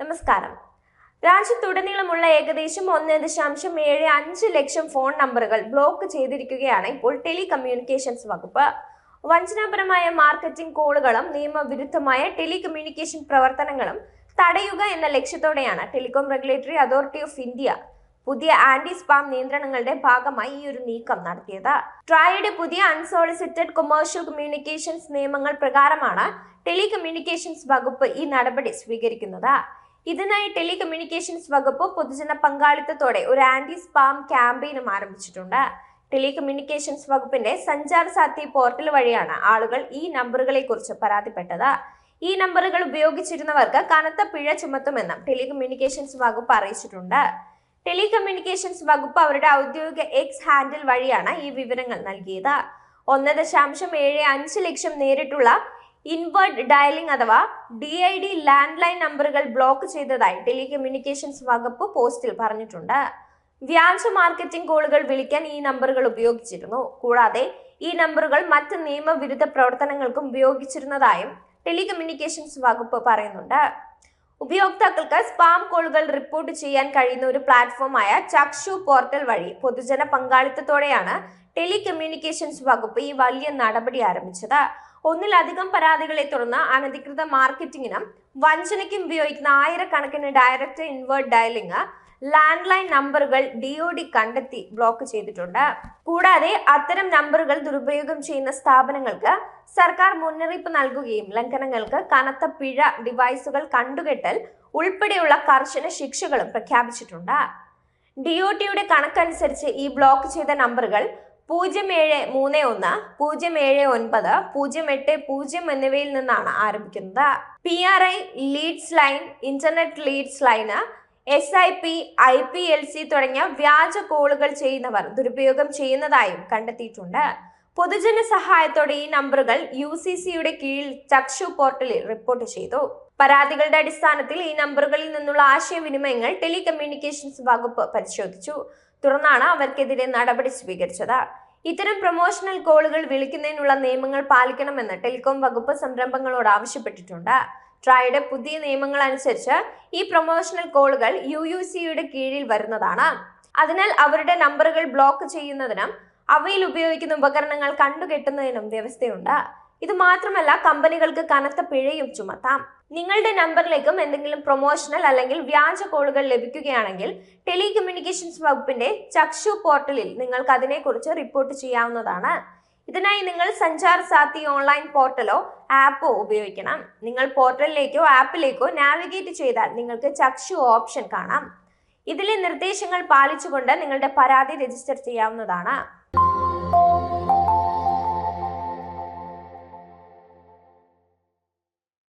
നമസ്കാരം. രാജ്യത്തുടനീളമുള്ള ഏകദേശം 1.75 ലക്ഷം ഫോൺ നമ്പറുകൾ ബ്ലോക്ക് ചെയ്തിരിക്കുകയാണ് ഇപ്പോൾ ടെലികമ്മ്യൂണിക്കേഷൻസ് വകുപ്പ്. വഞ്ചനാപരമായ മാർക്കറ്റിംഗ് കോളുകളും നിയമവിരുദ്ധമായ ടെലികമ്മ്യൂണിക്കേഷൻ പ്രവർത്തനങ്ങളും തടയുക എന്ന ലക്ഷ്യത്തോടെയാണ് telecom regulatory authority of India പുതിയ ആന്റി സ്പാം നിയന്ത്രണങ്ങളുടെ ഭാഗമായി ഈ ഒരു നീക്കം നടത്തിയത്. ട്രായയുടെ പുതിയ അൺസോളിസിറ്റഡ് കൊമേഴ്ഷ്യൽ കമ്മ്യൂണിക്കേഷൻസ് നിയമങ്ങൾ പ്രകാരമാണ് ടെലികമ്മ്യൂണിക്കേഷൻസ് വകുപ്പ് ഈ നടപടി സ്വീകരിക്കുന്നത്. ഇതിനായി ടെലികമ്മ്യൂണിക്കേഷൻസ് വകുപ്പ് പൊതുജന പങ്കാളിത്തത്തോടെ ഒരു ആന്റി സ്പാം ക്യാമ്പയിനും ആരംഭിച്ചിട്ടുണ്ട്. ടെലികമ്മ്യൂണിക്കേഷൻസ് വകുപ്പിന്റെ സഞ്ചാർ സാത്തി പോർട്ടൽ വഴിയാണ് ആളുകൾ ഈ നമ്പറുകളെ കുറിച്ച് പരാതിപ്പെട്ടത്. ഈ നമ്പറുകൾ ഉപയോഗിച്ചിരുന്നവർക്ക് കനത്ത പിഴ ചുമത്തുമെന്നും ടെലികമ്മ്യൂണിക്കേഷൻസ് വകുപ്പ് അറിയിച്ചിട്ടുണ്ട്. ടെലികമ്മ്യൂണിക്കേഷൻസ് വകുപ്പ് അവരുടെ ഔദ്യോഗിക എക്സ് ഹാൻഡിൽ വഴിയാണ് ഈ വിവരങ്ങൾ നൽകിയത്. 1.75 ലക്ഷം നേരിട്ടുള്ള ഇൻവേർട്ട് ഡയലിംഗ് അഥവാ DID ലാൻഡ് ലൈൻ നമ്പറുകൾ ബ്ലോക്ക് ചെയ്തതായി ടെലികമ്മ്യൂണിക്കേഷൻസ് വകുപ്പ് പോസ്റ്റിൽ പറഞ്ഞിട്ടുണ്ട്. വ്യാജ മാർക്കറ്റിംഗ് കോളുകൾ വിളിക്കാൻ ഈ നമ്പറുകൾ ഉപയോഗിച്ചിരുന്നു. കൂടാതെ ഈ നമ്പറുകൾ മറ്റ് നിയമവിരുദ്ധ പ്രവർത്തനങ്ങൾക്കും ഉപയോഗിച്ചിരുന്നതായും ടെലികമ്മ്യൂണിക്കേഷൻസ് വകുപ്പ് പറയുന്നുണ്ട്. ഉപയോക്താക്കൾക്ക് സ്പാം കോളുകൾ റിപ്പോർട്ട് ചെയ്യാൻ കഴിയുന്ന ഒരു പ്ലാറ്റ്ഫോമായ ചക്ഷു പോർട്ടൽ വഴി പൊതുജന പങ്കാളിത്തത്തോടെയാണ് ടെലികമ്മ്യൂണിക്കേഷൻസ് വകുപ്പ് ഈ വലിയ നടപടി ആരംഭിച്ചത്. ഒന്നിലധികം പരാതികളെ തുടർന്ന് അനധികൃത മാർക്കറ്റിംഗിനും വഞ്ചനയ്ക്കും ഉപയോഗിക്കുന്ന ആയിരക്കണക്കിന് direct inward dialling landline നമ്പറുകൾ DOD കണ്ടെത്തി ബ്ലോക്ക് ചെയ്തിട്ടുണ്ട്. കൂടാതെ അത്തരം നമ്പറുകൾ ദുരുപയോഗം ചെയ്യുന്ന സ്ഥാപനങ്ങൾക്ക് സർക്കാർ മുന്നറിയിപ്പ് നൽകുകയും ലംഘനങ്ങൾക്ക് കനത്ത പിഴ, ഡിവൈസുകൾ കണ്ടുകെട്ടൽ ഉൾപ്പെടെയുള്ള കർശന ശിക്ഷകളും പ്രഖ്യാപിച്ചിട്ടുണ്ട്. DOTയുടെ കണക്കനുസരിച്ച് ഈ ബ്ലോക്ക് ചെയ്ത നമ്പറുകൾ 0731, 079, 080 എന്നിവയിൽ നിന്നാണ് ആരംഭിക്കുന്നത്. PRI ലീഡ്സ് ലൈൻ, ഇന്റർനെറ്റ് ലീഡ്സ് ലൈന്, SIP, IPLC തുടങ്ങിയ വ്യാജ കോളുകൾ ചെയ്യുന്നവർ ദുരുപയോഗം ചെയ്യുന്നതായും കണ്ടെത്തിയിട്ടുണ്ട്. പൊതുജന സഹായത്തോടെ ഈ നമ്പറുകൾ UCCയുടെ കീഴിൽ ചക്ഷു പോർട്ടലിൽ റിപ്പോർട്ട് ചെയ്തു. പരാതികളുടെ അടിസ്ഥാനത്തിൽ ഈ നമ്പറുകളിൽ നിന്നുള്ള ആശയവിനിമയങ്ങൾ ടെലികമ്മ്യൂണിക്കേഷൻസ് വകുപ്പ് പരിശോധിച്ചു. തുടർന്നാണ് അവർക്കെതിരെ നടപടി സ്വീകരിച്ചത്. ഇത്തരം പ്രൊമോഷണൽ കോളുകൾ വിളിക്കുന്നതിനുള്ള നിയമങ്ങൾ പാലിക്കണമെന്ന് ടെലികോം വകുപ്പ് സംരംഭങ്ങളോട് ആവശ്യപ്പെട്ടിട്ടുണ്ട്. ട്രായയുടെ പുതിയ നിയമങ്ങൾ അനുസരിച്ച് ഈ പ്രൊമോഷണൽ കോളുകൾ UUCയുടെ കീഴിൽ വരുന്നതാണ്. അതിനാൽ അവരുടെ നമ്പറുകൾ ബ്ലോക്ക് ചെയ്യുന്നതിനും അവയിൽ ഉപയോഗിക്കുന്ന ഉപകരണങ്ങൾ കണ്ടുകെട്ടുന്നതിനും വ്യവസ്ഥയുണ്ട്. ഇത് മാത്രമല്ല, കമ്പനികൾക്ക് കനത്ത പിഴയും ചുമത്താം. നിങ്ങളുടെ നമ്പറിലേക്കും എന്തെങ്കിലും പ്രൊമോഷണൽ അല്ലെങ്കിൽ വ്യാജ കോളുകൾ ലഭിക്കുകയാണെങ്കിൽ ടെലികമ്മ്യൂണിക്കേഷൻസ് വകുപ്പിന്റെ ചക്ഷു പോർട്ടലിൽ നിങ്ങൾക്ക് അതിനെക്കുറിച്ച് റിപ്പോർട്ട് ചെയ്യാവുന്നതാണ്. ഇതിനായി നിങ്ങൾ സഞ്ചാർ സാത്തി ഓൺലൈൻ പോർട്ടലോ ആപ്പോ ഉപയോഗിക്കണം. നിങ്ങൾ പോർട്ടലിലേക്കോ ആപ്പിലേക്കോ നാവിഗേറ്റ് ചെയ്താൽ നിങ്ങൾക്ക് ചക്ഷു ഓപ്ഷൻ കാണാം. ഇതിലെ നിർദ്ദേശങ്ങൾ പാലിച്ചുകൊണ്ട് നിങ്ങളുടെ പരാതി രജിസ്റ്റർ ചെയ്യാവുന്നതാണ്.